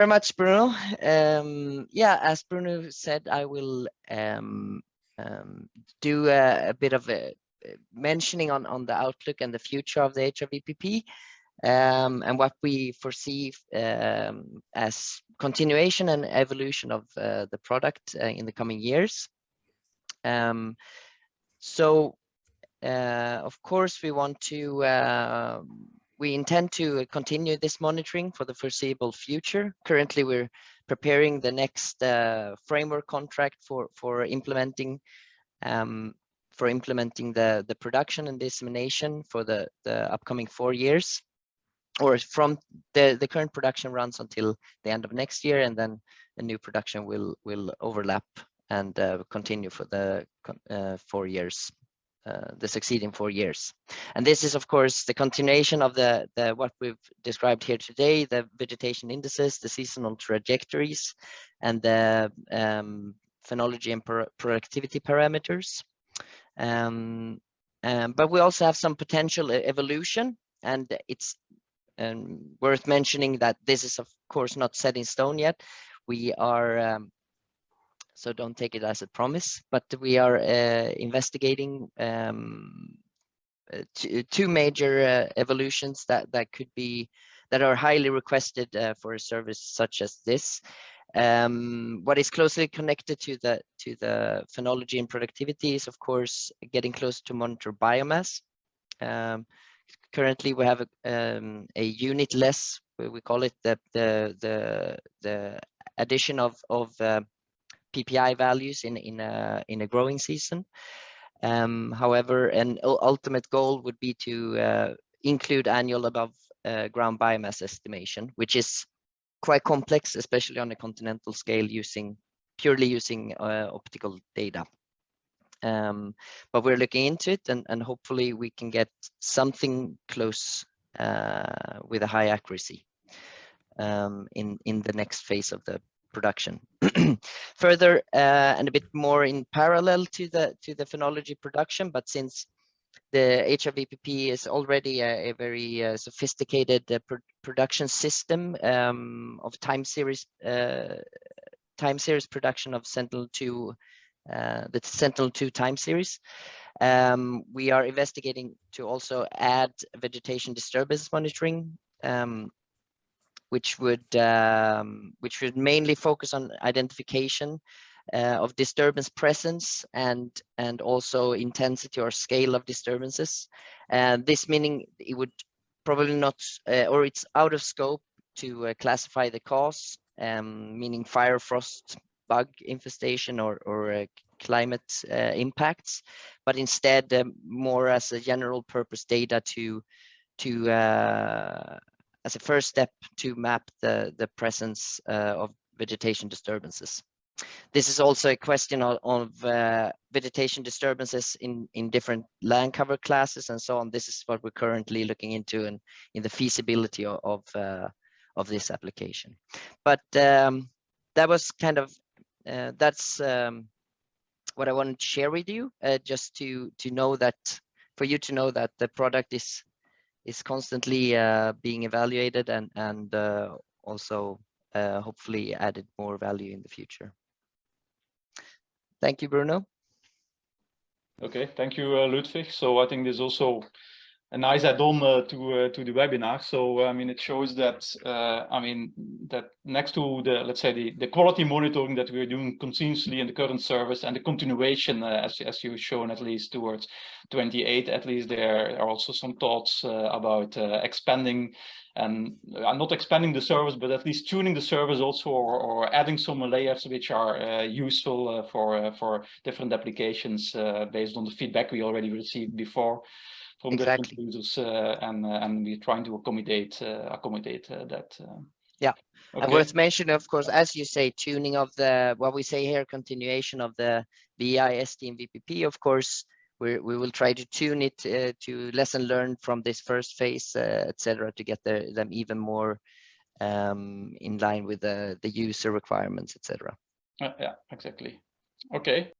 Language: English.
Very much, Bruno. Yeah, as Bruno said, I will do a bit of a mentioning on the outlook and the future of the HR-VPP, and what we foresee as continuation and evolution of the product in the coming years. Of course, we intend to continue this monitoring for the foreseeable future. Currently, we're preparing the next framework contract for implementing the production and dissemination for the upcoming 4 years, or from the current production runs until the end of next year, and then the new production will overlap and continue for the 4 years. The succeeding 4 years. And this is, of course, the continuation of the what we've described here today, the vegetation indices, the seasonal trajectories, and the phenology and productivity parameters. But we also have some potential evolution, and it's worth mentioning that this is, of course, not set in stone yet. We are so don't take it as a promise, but we are investigating two major evolutions that are highly requested for a service such as this. What is closely connected to the phenology and productivity is, of course, getting close to monitor biomass. Currently, we have a unit less. We call it the addition of PPI values in a growing season. However, an ultimate goal would be to include annual above ground biomass estimation, which is quite complex, especially on a continental scale, purely using optical data. But we're looking into it, and hopefully we can get something close with a high accuracy in the next phase of the production. Further, and a bit more in parallel to the phenology production, but since the HR-VPP is already a very sophisticated production system of time series production of Sentinel-2, the Sentinel-2 time series, we are investigating to also add vegetation disturbance monitoring, which would mainly focus on identification of disturbance presence and also intensity or scale of disturbances. This meaning it would probably not, or it's out of scope to classify the cause, meaning fire, frost, bug infestation or climate impacts, but instead more as a general purpose data to as a first step to map the presence of vegetation disturbances. This is also a question of vegetation disturbances in different land cover classes and so on. This is what we're currently looking into in the feasibility of this application. But that was kind of that's what I wanted to share with you, just to know that, for you to know that the product is constantly being evaluated and also hopefully added more value in the future. Thank you, Bruno. Okay, thank you, Ludwig. So I think there's also a nice add-on to the webinar. So I mean, it shows that that next to the, let's say, the quality monitoring that we're doing continuously in the current service and the continuation, as you've shown, at least towards 28, at least there are also some thoughts about expanding and not expanding the service, but at least tuning the service also, or adding some layers which are useful for different applications based on the feedback we already received before from different users, and we're trying to accommodate that. Yeah, okay. And worth mentioning, of course, as you say, tuning of the, what we say here, continuation of the VI, ST, and VPP. Of course, we will try to tune it to lesson learned from this first phase, etc., to get them even more in line with the user requirements, etc. Yeah, exactly. Okay.